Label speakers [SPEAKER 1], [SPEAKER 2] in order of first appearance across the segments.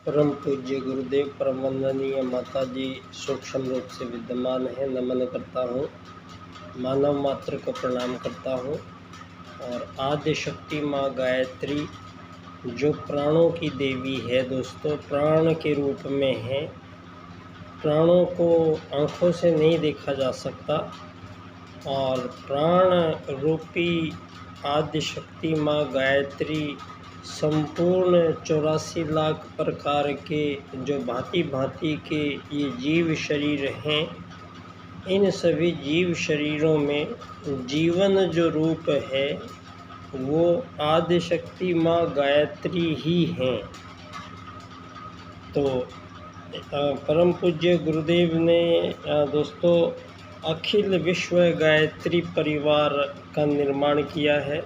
[SPEAKER 1] परम पूज्य गुरुदेव परम वंदनीय माता जी सूक्ष्म रूप से विद्यमान है। नमन करता हूँ, मानव मात्र को प्रणाम करता हूँ। और आद्य शक्ति माँ गायत्री जो प्राणों की देवी है दोस्तों, प्राण के रूप में है। प्राणों को आँखों से नहीं देखा जा सकता और प्राण रूपी आद्य शक्ति माँ गायत्री संपूर्ण 84 लाख प्रकार के जो भांति भांति के ये जीव शरीर हैं, इन सभी जीव शरीरों में जीवन जो रूप है वो आद्य शक्ति माँ गायत्री ही हैं। तो परम पूज्य गुरुदेव ने दोस्तों अखिल विश्व गायत्री परिवार का निर्माण किया है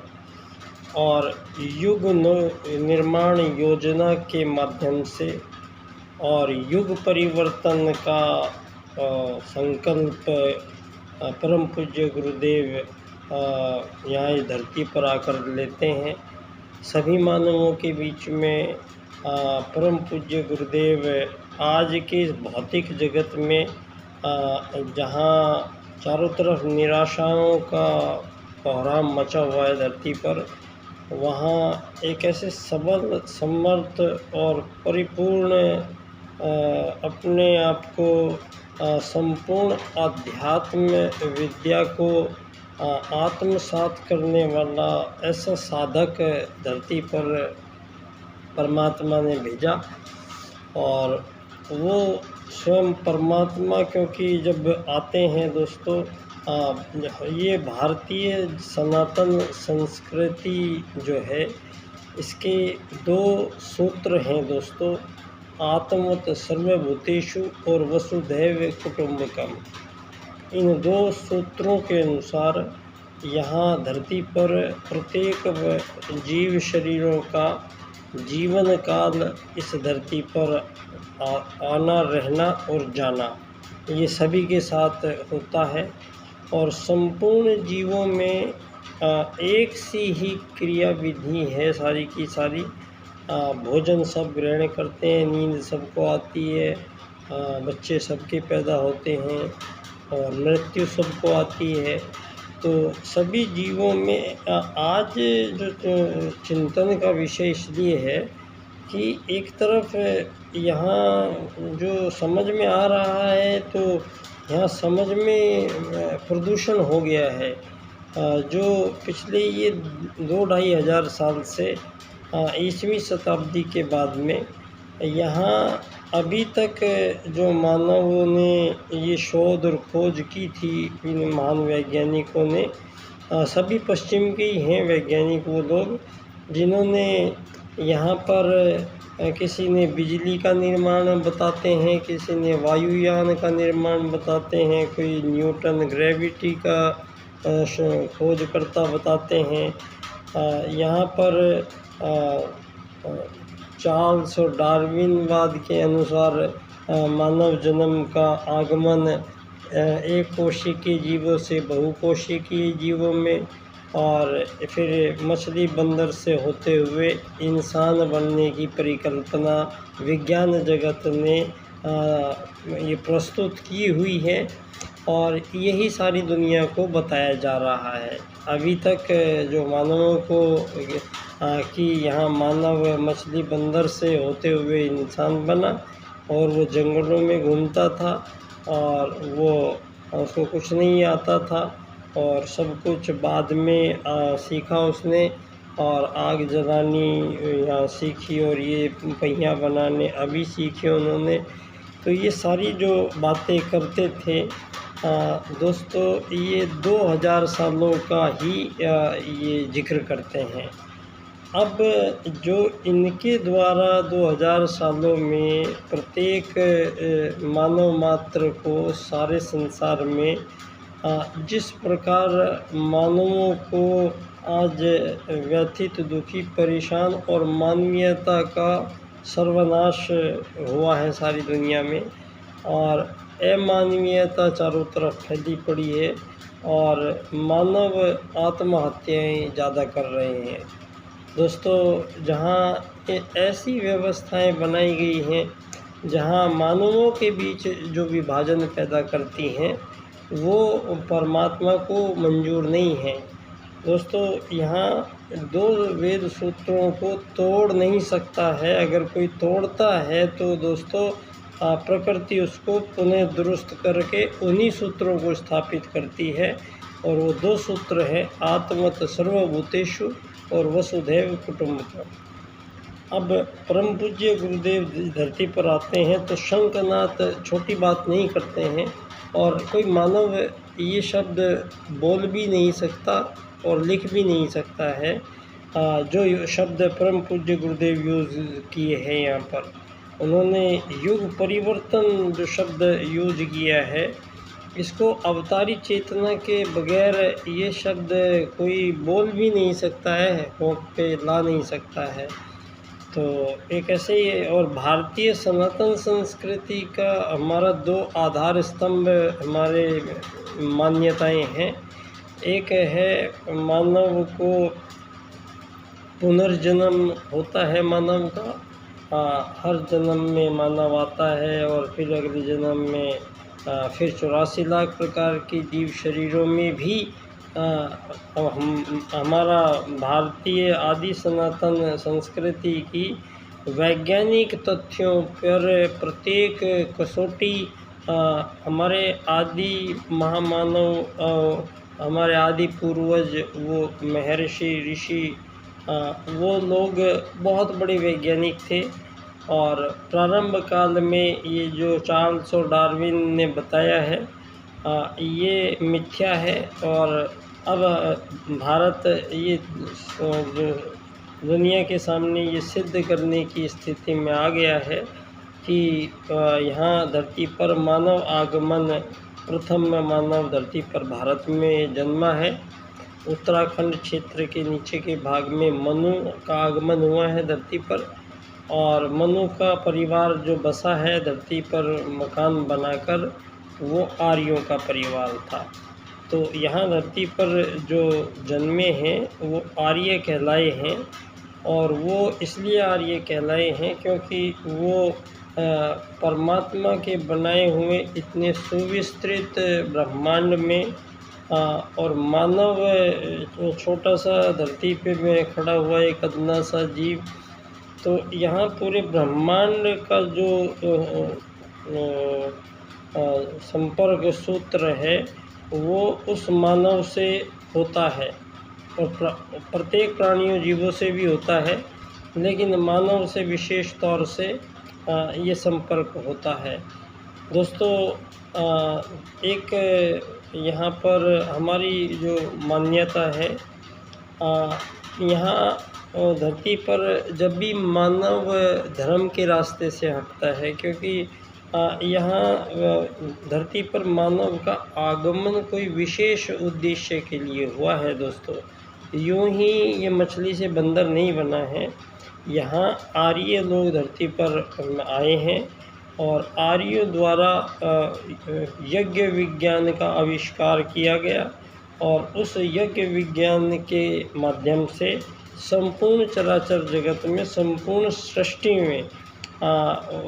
[SPEAKER 1] और युग निर्माण योजना के माध्यम से और युग परिवर्तन का संकल्प परम पूज्य गुरुदेव यहाँ इस धरती पर आकर लेते हैं। सभी मानवों के बीच में परम पूज्य गुरुदेव आज के इस भौतिक जगत में जहाँ चारों तरफ निराशाओं का कोहराम मचा हुआ है धरती पर, वहाँ एक ऐसे सबल समर्थ और परिपूर्ण अपने आप को संपूर्ण आध्यात्म विद्या को आत्मसात करने वाला ऐसा साधक धरती पर परमात्मा ने भेजा। और वो स्वयं परमात्मा क्योंकि जब आते हैं दोस्तों, ये भारतीय सनातन संस्कृति जो है इसके दो सूत्र हैं दोस्तों, आत्मवत सर्वभूतेषु और वसुधैव कुटुम्बकम। इन दो सूत्रों के अनुसार यहाँ धरती पर प्रत्येक जीव शरीरों का जीवन काल इस धरती पर आना रहना और जाना ये सभी के साथ होता है। और संपूर्ण जीवों में एक सी ही क्रिया विधि है सारी की सारी। भोजन सब ग्रहण करते हैं, नींद सबको आती है, बच्चे सबके पैदा होते हैं और मृत्यु सबको आती है। तो सभी जीवों में आज जो चिंतन का विषय इसलिए है कि एक तरफ यहाँ जो समझ में आ रहा है तो यहाँ समझ में प्रदूषण हो गया है। जो पिछले ये 2-2.5 हज़ार साल से 20वीं शताब्दी के बाद में यहाँ अभी तक जो मानवों ने ये शोध और खोज की थी, इन महान वैज्ञानिकों ने, सभी पश्चिम के ही हैं वैज्ञानिक वो लोग, जिन्होंने यहाँ पर किसी ने बिजली का निर्माण बताते हैं, किसी ने वायुयान का निर्माण बताते हैं, कोई न्यूटन ग्रेविटी का खोजकर्ता बताते हैं। यहाँ पर चार्ल्स और डार्विनवाद के अनुसार मानव जन्म का आगमन एक कोशिकीय जीवों से बहुकोशिकीय जीवों में और फिर मछली बंदर से होते हुए इंसान बनने की परिकल्पना विज्ञान जगत ने ये प्रस्तुत की हुई है और यही सारी दुनिया को बताया जा रहा है। अभी तक जो मानवों को कि यहाँ मानव मछली बंदर से होते हुए इंसान बना और वो जंगलों में घूमता था और वो उसको कुछ नहीं आता था और सब कुछ बाद में सीखा उसने और आग जलानी यहाँ सीखी और ये पहिया बनाने अभी सीखे उन्होंने। तो ये सारी जो बातें करते थे दोस्तों, ये 2000 सालों का ही ये जिक्र करते हैं। अब जो इनके द्वारा 2000 सालों में प्रत्येक मानव मात्र को सारे संसार में जिस प्रकार मानवों को आज व्यथित दुखी परेशान और मानवीयता का सर्वनाश हुआ है सारी दुनिया में और अमानवीयता चारों तरफ फैली पड़ी है और मानव आत्महत्याएं ज़्यादा कर रहे हैं। दोस्तों, जहाँ ऐसी व्यवस्थाएं बनाई गई हैं जहां मानवों के बीच जो विभाजन पैदा करती हैं वो परमात्मा को मंजूर नहीं है। दोस्तों, यहाँ दो वेद सूत्रों को तोड़ नहीं सकता है। अगर कोई तोड़ता है तो दोस्तों प्रकृति उसको पुनः दुरुस्त करके उन्हीं सूत्रों को स्थापित करती है, और वो दो सूत्र है आत्मत सर्वभूतेषु और वसुधैव कुटुम्बकम्। अब परम पूज्य गुरुदेव धरती पर आते हैं तो शंखनाद छोटी बात नहीं करते हैं, और कोई मानव ये शब्द बोल भी नहीं सकता और लिख भी नहीं सकता है जो शब्द परम पूज्य गुरुदेव यूज़ किए हैं। यहाँ पर उन्होंने युग परिवर्तन जो शब्द यूज किया है, इसको अवतारी चेतना के बगैर ये शब्द कोई बोल भी नहीं सकता है, होंठ पे ला नहीं सकता है। तो एक ऐसे ही और भारतीय सनातन संस्कृति का हमारा दो आधार स्तंभ हमारे मान्यताएं हैं। एक है मानव को पुनर्जन्म होता है मानव का, हर जन्म में मानव आता है और फिर अगले जन्म में फिर 84 लाख प्रकार के जीव शरीरों में भी हमारा भारतीय आदि सनातन संस्कृति की वैज्ञानिक तथ्यों पर प्रत्येक कसौटी हमारे आदि महामानव हमारे आदि पूर्वज वो महर्षि ऋषि वो लोग बहुत बड़े वैज्ञानिक थे, और प्रारंभ काल में ये जो चार्ल्स और डार्विन ने बताया है ये मिथ्या है। और अब भारत ये जो दुनिया के सामने ये सिद्ध करने की स्थिति में आ गया है कि यहाँ धरती पर मानव आगमन प्रथम मानव धरती पर भारत में जन्मा है। उत्तराखंड क्षेत्र के नीचे के भाग में मनु का आगमन हुआ है धरती पर, और मनु का परिवार जो बसा है धरती पर मकान बनाकर वो आर्यों का परिवार था। तो यहाँ धरती पर जो जन्मे हैं वो आर्य कहलाए हैं, और वो इसलिए आर्य कहलाए हैं क्योंकि वो परमात्मा के बनाए हुए इतने सुविस्तृत ब्रह्मांड में और मानव छोटा सा धरती पे में खड़ा हुआ एक अदना सा जीव, तो यहाँ पूरे ब्रह्मांड का जो संपर्क सूत्र है वो उस मानव से होता है, और प्रत्येक प्राणियों जीवों से भी होता है, लेकिन मानव से विशेष तौर से ये संपर्क होता है। दोस्तों, एक यहाँ पर हमारी जो मान्यता है, यहाँ धरती पर जब भी मानव धर्म के रास्ते से हटता है, क्योंकि यहाँ धरती पर मानव का आगमन कोई विशेष उद्देश्य के लिए हुआ है। दोस्तों, यूं ही ये मछली से बंदर नहीं बना है। यहाँ आर्य लोग धरती पर आए हैं, और आर्यों द्वारा यज्ञ विज्ञान का आविष्कार किया गया, और उस यज्ञ विज्ञान के माध्यम से संपूर्ण चराचर जगत में, संपूर्ण सृष्टि में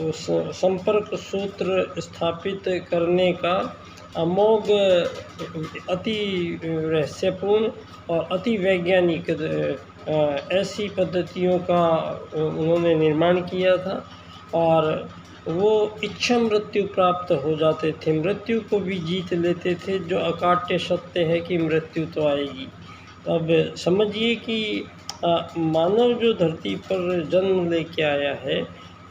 [SPEAKER 1] उस संपर्क सूत्र स्थापित करने का अमोघ, अति रहस्यपूर्ण और अति वैज्ञानिक ऐसी पद्धतियों का उन्होंने निर्माण किया था, और वो इच्छा मृत्यु प्राप्त हो जाते थे, मृत्यु को भी जीत लेते थे, जो अकाट्य सत्य है कि मृत्यु तो आएगी। अब समझिए कि मानव जो धरती पर जन्म लेके आया है,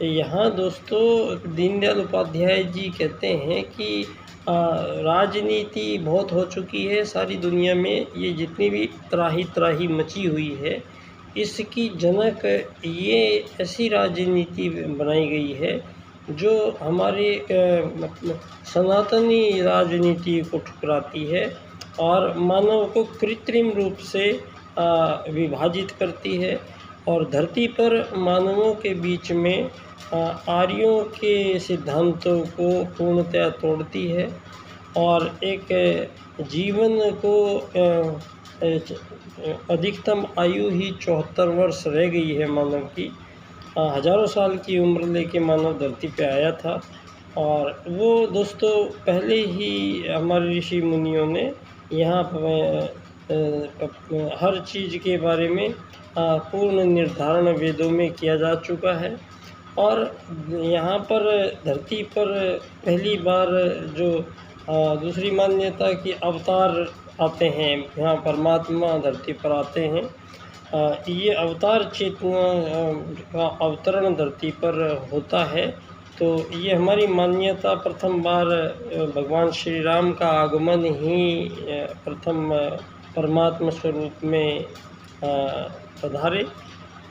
[SPEAKER 1] यहाँ दोस्तों दीनदयाल उपाध्याय जी कहते हैं कि राजनीति बहुत हो चुकी है सारी दुनिया में, ये जितनी भी त्राही त्राही मची हुई है, इसकी जनक ये ऐसी राजनीति बनाई गई है जो हमारे सनातनी राजनीति को ठुकराती है और मानव को कृत्रिम रूप से विभाजित करती है, और धरती पर मानवों के बीच में आर्यों के सिद्धांतों को पूर्णतया तोड़ती है, और एक जीवन को अधिकतम आयु ही 74 वर्ष रह गई है मानव की, हज़ारों साल की उम्र लेके मानव धरती पे आया था। और वो दोस्तों पहले ही हमारे ऋषि मुनियों ने यहाँ हर चीज़ के बारे में पूर्ण निर्धारण वेदों में किया जा चुका है। और यहाँ पर धरती पर पहली बार जो दूसरी मान्यता की अवतार आते हैं, यहाँ परमात्मा धरती पर आते हैं। ये अवतार चेतना का अवतरण धरती पर होता है। तो ये हमारी मान्यता प्रथम बार भगवान श्री राम का आगमन ही प्रथम परमात्मा स्वरूप में पधारे।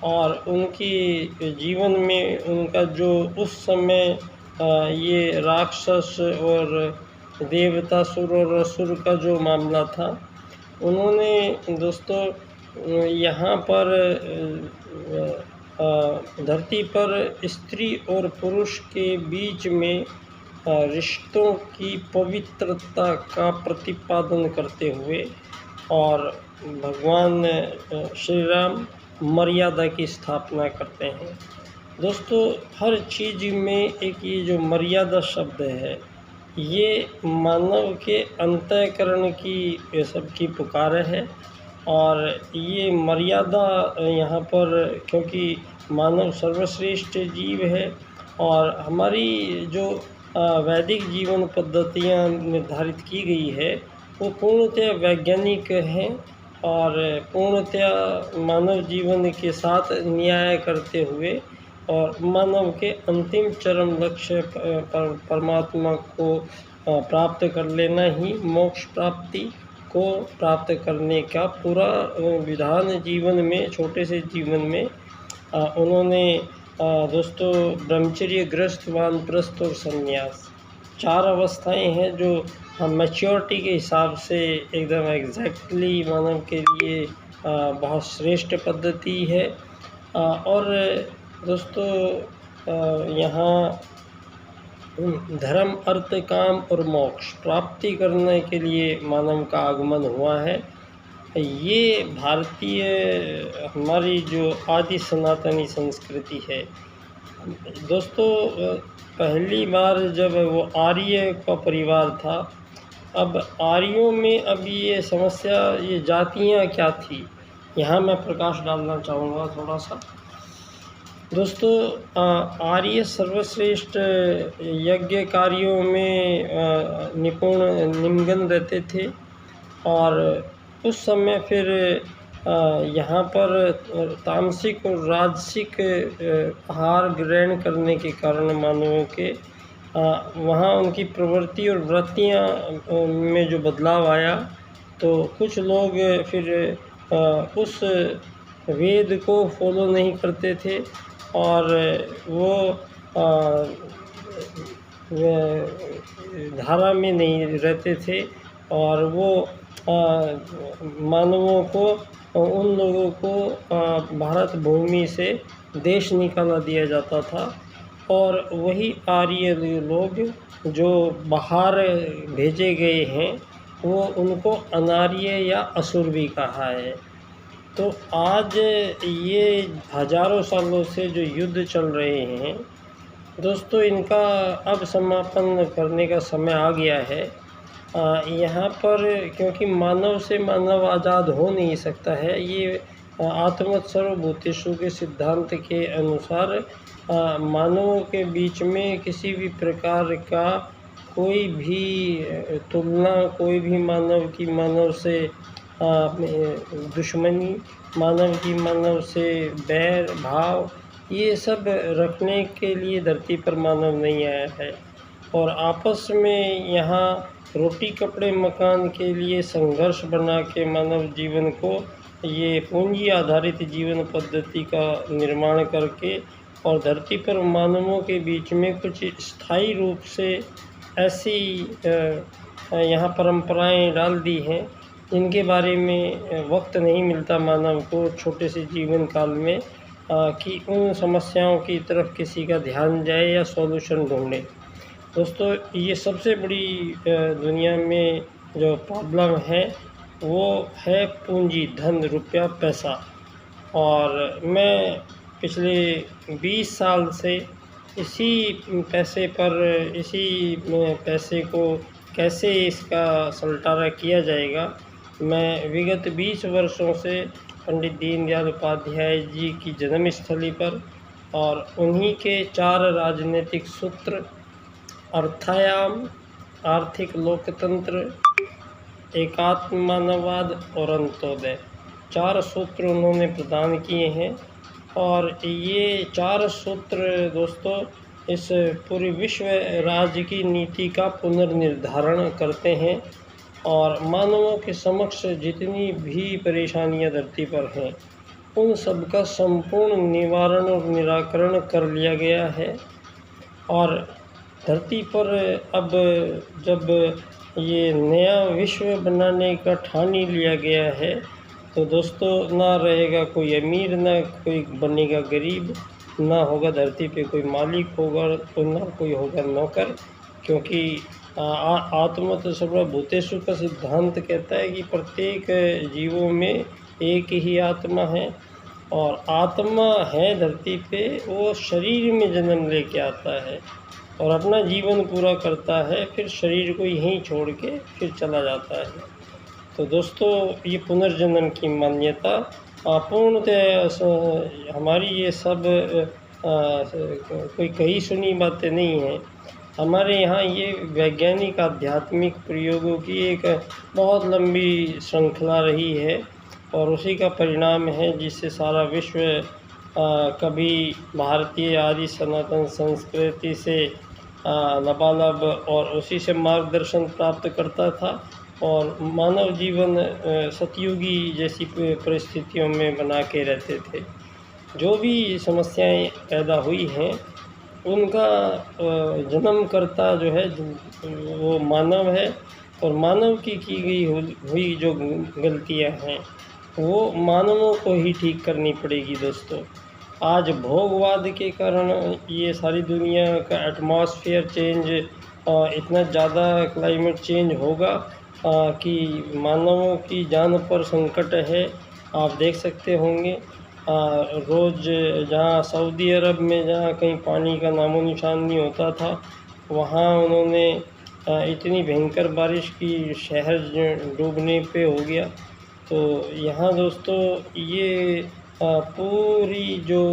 [SPEAKER 1] और उनकी जीवन में उनका जो उस समय ये राक्षस और देवतासुर और असुर का जो मामला था, उन्होंने दोस्तों यहाँ पर धरती पर स्त्री और पुरुष के बीच में रिश्तों की पवित्रता का प्रतिपादन करते हुए और भगवान श्री राम मर्यादा की स्थापना करते हैं। दोस्तों हर चीज़ में एक ये जो मर्यादा शब्द है, ये मानव के अंतःकरण की सबकी पुकार है। और ये मर्यादा यहाँ पर, क्योंकि मानव सर्वश्रेष्ठ जीव है और हमारी जो वैदिक जीवन पद्धतियाँ निर्धारित की गई है वो पूर्णतः वैज्ञानिक हैं और पूर्णतः मानव जीवन के साथ न्याय करते हुए और मानव के अंतिम चरम लक्ष्य परमात्मा को प्राप्त कर लेना ही मोक्ष प्राप्ति को प्राप्त करने का पूरा विधान जीवन में, छोटे से जीवन में उन्होंने दोस्तों ब्रह्मचर्य, ग्रस्त, वानप्रस्थ और संन्यास 4 अवस्थाएं हैं जो मैच्योरिटी के हिसाब से एकदम एग्जैक्टली मानव के लिए बहुत श्रेष्ठ पद्धति है। और दोस्तों यहाँ धर्म, अर्थ, काम और मोक्ष प्राप्ति करने के लिए मानव का आगमन हुआ है। ये भारतीय हमारी जो आदि सनातनी संस्कृति है। दोस्तों पहली बार जब वो आर्य का परिवार था, अब आर्यों में अब ये समस्या, ये जातियाँ क्या थी, यहाँ मैं प्रकाश डालना चाहूँगा थोड़ा सा। दोस्तों आर्य सर्वश्रेष्ठ यज्ञ कार्यों में निपुण निमग्न रहते थे और उस समय फिर यहाँ पर तामसिक और राजसिक आहार ग्रहण करने के कारण मानवों के वहाँ उनकी प्रवृत्ति और वृत्तियाँ में जो बदलाव आया, तो कुछ लोग फिर उस वेद को फॉलो नहीं करते थे और वो धारा में नहीं रहते थे और वो मानवों को, उन लोगों को भारत भूमि से देश निकाला दिया जाता था। और वही आर्य लोग जो बाहर भेजे गए हैं वो उनको अनार्य या असुर भी कहा है। तो आज ये हजारों सालों से जो युद्ध चल रहे हैं दोस्तों, इनका अब समापन करने का समय आ गया है। यहाँ पर क्योंकि मानव से मानव आज़ाद हो नहीं सकता है, ये आत्मवत् सर्वभूतेषु के सिद्धांत के अनुसार मानवों के बीच में किसी भी प्रकार का कोई भी तुलना, कोई भी मानव की मानव से दुश्मनी, मानव की मानव से बैर भाव, ये सब रखने के लिए धरती पर मानव नहीं आया है। और आपस में यहाँ रोटी कपड़े मकान के लिए संघर्ष बना के मानव जीवन को, ये पूंजी आधारित जीवन पद्धति का निर्माण करके और धरती पर मानवों के बीच में कुछ स्थायी रूप से ऐसी यहाँ परंपराएं डाल दी हैं जिनके बारे में वक्त नहीं मिलता मानव को छोटे से जीवन काल में कि उन समस्याओं की तरफ किसी का ध्यान जाए या सॉल्यूशन ढूंढे। दोस्तों ये सबसे बड़ी दुनिया में जो प्रॉब्लम है वो है पूंजी, धन, रुपया, पैसा। और मैं पिछले 20 साल से इसी पैसे पर, इसी पैसे को कैसे इसका सलटारा किया जाएगा। मैं विगत 20 वर्षों से पंडित दीनदयाल उपाध्याय जी की जन्मस्थली पर और उन्हीं के 4 राजनीतिक सूत्र अर्थायाम, आर्थिक लोकतंत्र, एकात्म मानववाद और अंत्योदय, 4 सूत्र उन्होंने प्रदान किए हैं। और ये 4 सूत्र दोस्तों इस पूरे विश्व राज्य की नीति का पुनर्निर्धारण करते हैं और मानवों के समक्ष जितनी भी परेशानियां धरती पर हैं उन सब का संपूर्ण निवारण और निराकरण कर लिया गया है। और धरती पर अब जब ये नया विश्व बनाने का ठान ही लिया गया है तो दोस्तों ना रहेगा कोई अमीर, ना कोई बनेगा गरीब, ना होगा धरती पे कोई मालिक होगा तो ना कोई होगा नौकर, क्योंकि आत्मा तो सर्वभूतेषु का सिद्धांत कहता है कि प्रत्येक जीवों में एक ही आत्मा है और आत्मा है धरती पे वो शरीर में जन्म लेके आता है और अपना जीवन पूरा करता है, फिर शरीर को यहीं छोड़ के फिर चला जाता है। तो दोस्तों ये पुनर्जन्म की मान्यता पूर्णतः हमारी ये सब कोई कही सुनी बातें नहीं हैं। हमारे यहाँ ये वैज्ञानिक आध्यात्मिक प्रयोगों की एक बहुत लंबी श्रृंखला रही है और उसी का परिणाम है जिससे सारा विश्व कभी भारतीय आदि सनातन संस्कृति से लबालब और उसी से मार्गदर्शन प्राप्त करता था और मानव जीवन सतयुगी जैसी परिस्थितियों में बना के रहते थे। जो भी समस्याएं पैदा हुई हैं उनका जन्मकर्ता जो है वो मानव है और मानव की गई हुई जो गलतियां हैं वो मानवों को ही ठीक करनी पड़ेगी। दोस्तों आज भोगवाद के कारण ये सारी दुनिया का एटमॉस्फेयर चेंज, इतना ज़्यादा क्लाइमेट चेंज होगा कि मानवों की जान पर संकट है। आप देख सकते होंगे रोज़ जहाँ सऊदी अरब में जहाँ कहीं पानी का नामो निशान नहीं होता था वहाँ उन्होंने इतनी भयंकर बारिश की शहर डूबने पे हो गया। तो यहाँ दोस्तों ये पूरी जो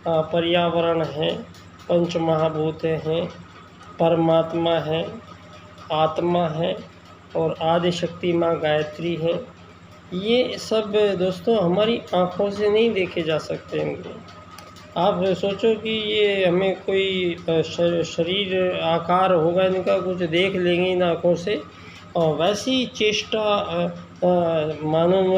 [SPEAKER 1] पर्यावरण है, पंच महाभूत हैं, परमात्मा है, आत्मा है और आदि शक्ति माँ गायत्री है, ये सब दोस्तों हमारी आँखों से नहीं देखे जा सकते होंगे। आप सोचो कि ये हमें कोई शरीर आकार होगा इनका, कुछ देख लेंगे इन आँखों से और वैसी चेष्टा मानव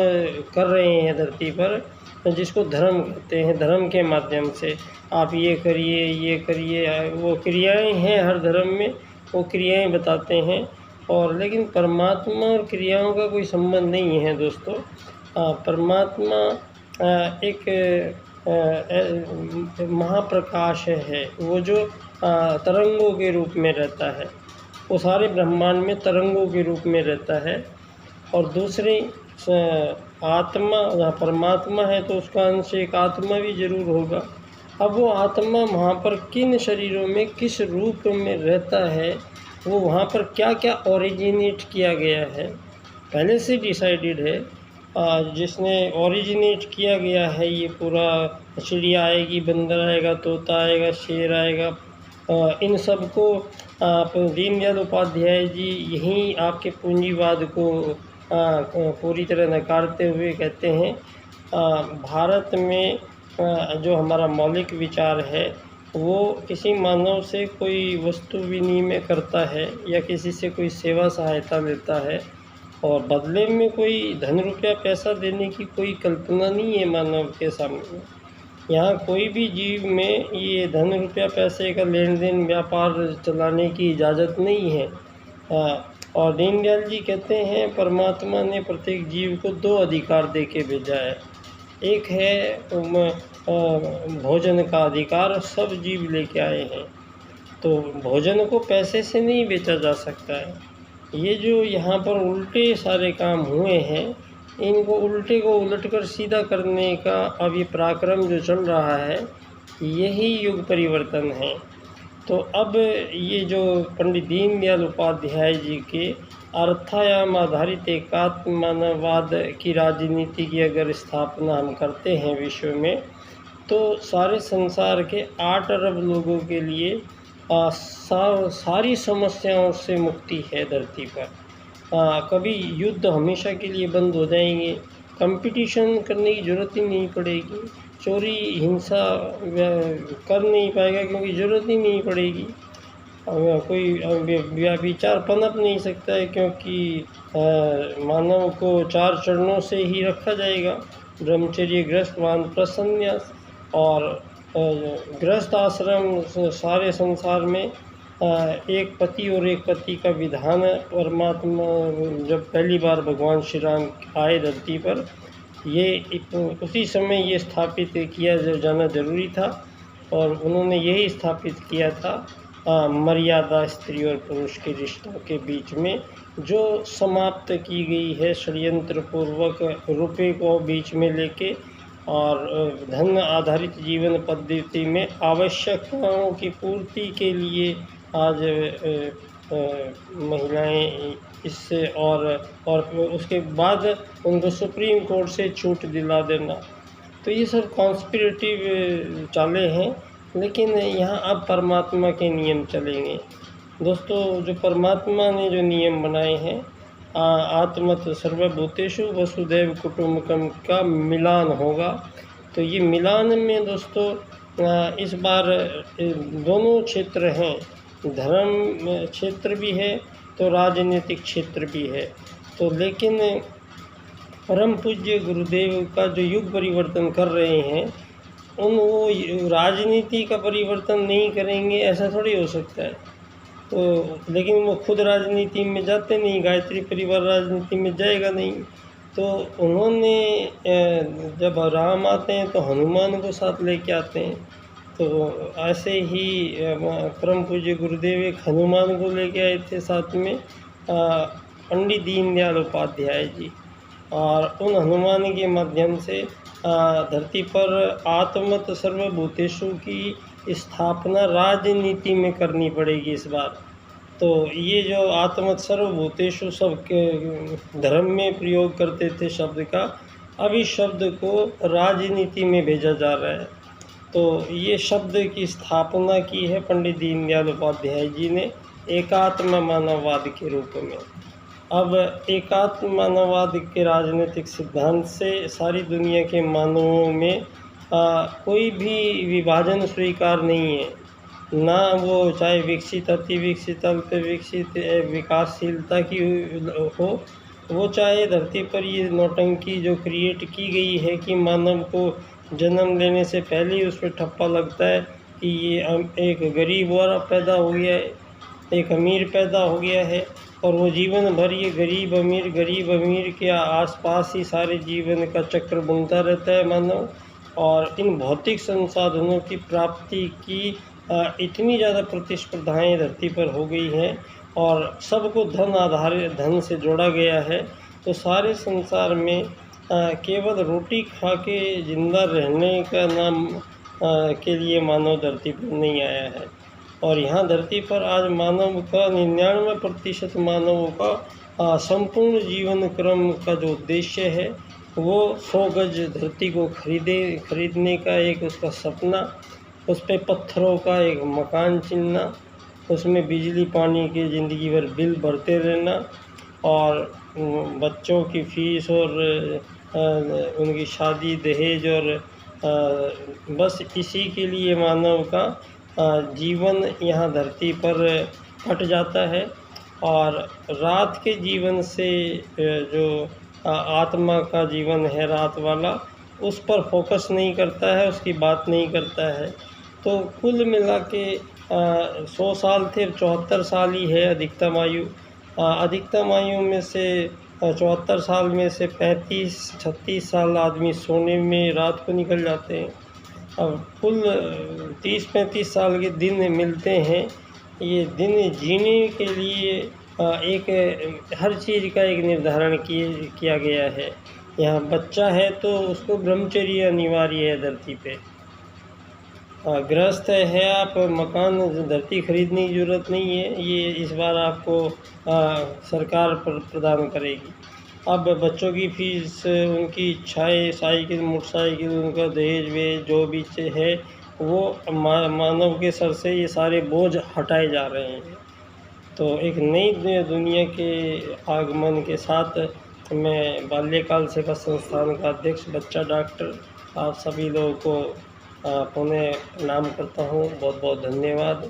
[SPEAKER 1] कर रहे हैं धरती पर जिसको धर्म कहते हैं। धर्म के माध्यम से आप ये करिए, वो क्रियाएं हैं हर धर्म में, वो क्रियाएं बताते हैं और लेकिन परमात्मा और क्रियाओं का कोई संबंध नहीं है दोस्तों। परमात्मा एक महाप्रकाश है, वो जो तरंगों के रूप में रहता है, वो सारे ब्रह्मांड में तरंगों के रूप में रहता है। और दूसरी आत्मा, जहाँ परमात्मा है तो उसका अंश एक आत्मा भी जरूर होगा। अब वो आत्मा वहाँ पर किन शरीरों में किस रूप में रहता है, वो वहाँ पर क्या क्या ओरिजिनेट किया गया है पहले से डिसाइडेड है। जिसने ओरिजिनेट किया गया है ये पूरा, चिड़िया आएगी, बंदर आएगा, तोता आएगा, शेर आएगा, इन सब को दीनदयाल उपाध्याय जी यहीं आपके पूंजीवाद को पूरी तरह नकारते हुए कहते हैं भारत में जो हमारा मौलिक विचार है वो किसी मानव से कोई वस्तु विनिमय करता है या किसी से कोई सेवा सहायता लेता है और बदले में कोई धन रुपया पैसा देने की कोई कल्पना नहीं है मानव के सामने। यहाँ कोई भी जीव में ये धन रुपया पैसे का लेन देन व्यापार चलाने की इजाज़त नहीं है। और दीनदयाल जी कहते हैं परमात्मा ने प्रत्येक जीव को 2 अधिकार दे के भेजा है। एक है भोजन का अधिकार, सब जीव लेके आए हैं, तो भोजन को पैसे से नहीं बेचा जा सकता है। ये जो यहाँ पर उल्टे सारे काम हुए हैं इनको उल्टे को उलटकर सीधा करने का अब ये पराक्रम जो चल रहा है, यही युग परिवर्तन है। तो अब ये जो पंडित दीनदयाल उपाध्याय जी के अर्थायाम आधारित एकात्म मानववाद की राजनीति की अगर स्थापना हम करते हैं विश्व में, तो सारे संसार के 8 अरब लोगों के लिए सारी समस्याओं से मुक्ति है धरती पर। कभी युद्ध हमेशा के लिए बंद हो जाएंगे, कंपटीशन करने की ज़रूरत ही नहीं पड़ेगी, चोरी हिंसा कर नहीं पाएगा क्योंकि ज़रूरत ही नहीं पड़ेगी, कोई विचार पनप नहीं सकता है क्योंकि मानव को 4 चरणों से ही रखा जाएगा, ब्रह्मचर्य, गृहस्थ, वानप्रस्थ, संन्यास। और गृहस्थ आश्रम सारे संसार में एक पति और एक पति का विधान है। परमात्मा जब पहली बार भगवान श्री राम आए धरती पर, ये उसी समय ये स्थापित किया जाना जरूरी था और उन्होंने यही स्थापित किया था मर्यादा स्त्री और पुरुष के रिश्तों के बीच में, जो समाप्त की गई है षड्यंत्र पूर्वक रुपये को बीच में लेके और धन आधारित जीवन पद्धति में आवश्यकताओं की पूर्ति के लिए आज महिलाएं इससे और उसके बाद उनको सुप्रीम कोर्ट से छूट दिला देना। तो ये सब कॉन्स्पिरेटिव चालें हैं, लेकिन यहाँ अब परमात्मा के नियम चलेंगे। दोस्तों, जो परमात्मा ने जो नियम बनाए हैं, आत्मत सर्वभूतेषु वसुदैव कुटुम्बकम का मिलान होगा। तो ये मिलान में दोस्तों इस बार दोनों क्षेत्र हैं, धर्म क्षेत्र भी है तो राजनीतिक क्षेत्र भी है। तो लेकिन परम पूज्य गुरुदेव का जो युग परिवर्तन कर रहे हैं, वो राजनीति का परिवर्तन नहीं करेंगे, ऐसा थोड़ी हो सकता है। तो लेकिन वो खुद राजनीति में जाते नहीं, गायत्री परिवार राजनीति में जाएगा नहीं। तो उन्होंने जब राम आते हैं तो हनुमान को साथ लेके आते हैं। तो ऐसे ही परम पूज्य गुरुदेव एक हनुमान को लेके आए थे साथ में, पंडित दीनदयाल उपाध्याय जी, और उन हनुमान के माध्यम से धरती पर आत्मत सर्वभूतेषु की स्थापना राजनीति में करनी पड़ेगी इस बार। तो ये जो आत्मत सर्वभूतेषु सब के धर्म में प्रयोग करते थे शब्द का, अब इस शब्द को राजनीति में भेजा जा रहा है। तो ये शब्द की स्थापना की है पंडित दीनदयाल उपाध्याय जी ने एकात्म मानववाद के रूप में। अब एकात्म मानववाद के राजनीतिक सिद्धांत से सारी दुनिया के मानवों में कोई भी विभाजन स्वीकार नहीं है, ना वो चाहे विकसित, अति विकसित, अल्प विकसित, विकासशीलता की हो, वो चाहे धरती पर ये नौटंकी जो क्रिएट की गई है कि मानव को जन्म लेने से पहले ही उस पर ठप्पा लगता है कि ये एक गरीब वाला पैदा हो गया है, एक अमीर पैदा हो गया है, और वो जीवन भर ये गरीब अमीर के आसपास ही सारे जीवन का चक्र बुनता रहता है मानव। और इन भौतिक संसाधनों की प्राप्ति की इतनी ज़्यादा प्रतिस्पर्धाएं धरती पर हो गई हैं और सबको धन से जोड़ा गया है। तो सारे संसार में केवल रोटी खा के जिंदा रहने का नाम के लिए मानव धरती पर नहीं आया है। और यहाँ धरती पर आज मानव का 99% मानवों का संपूर्ण जीवन क्रम का जो उद्देश्य है वो 100 गज धरती को खरीदने का एक उसका सपना, उस पे पत्थरों का एक मकान चुनना, उसमें बिजली पानी के ज़िंदगी भर बिल भरते रहना, और बच्चों की फीस और उनकी शादी दहेज, और बस इसी के लिए मानव का जीवन यहाँ धरती पर कट जाता है। और रात के जीवन से जो आत्मा का जीवन है रात वाला, उस पर फोकस नहीं करता है, उसकी बात नहीं करता है। तो कुल मिला के 100 साल थे, 74 साल ही है अधिकतम आयु। अधिकतम आयु में से 74 साल में से 35-36 साल आदमी सोने में रात को निकल जाते हैं। अब कुल 30-35 साल के दिन मिलते हैं। ये दिन जीने के लिए एक हर चीज़ का एक निर्धारण किया गया है। यहाँ बच्चा है तो उसको ब्रह्मचर्य अनिवार्य है धरती पे। गृहस्थ है आप, मकान धरती खरीदने की ज़रूरत नहीं है, ये इस बार आपको सरकार प्रदान करेगी। अब बच्चों की फीस, उनकी इच्छाएँ, साइकिल, मोटरसाइकिल, उनका दहेज वेज जो भी है वो मानव के सर से ये सारे बोझ हटाए जा रहे हैं। तो एक नई दुनिया के आगमन के साथ मैं बाल्यकाल सेवा संस्थान का अध्यक्ष बच्चा डॉक्टर आप सभी लोगों को पुनः प्रणाम करता हूँ। बहुत बहुत धन्यवाद।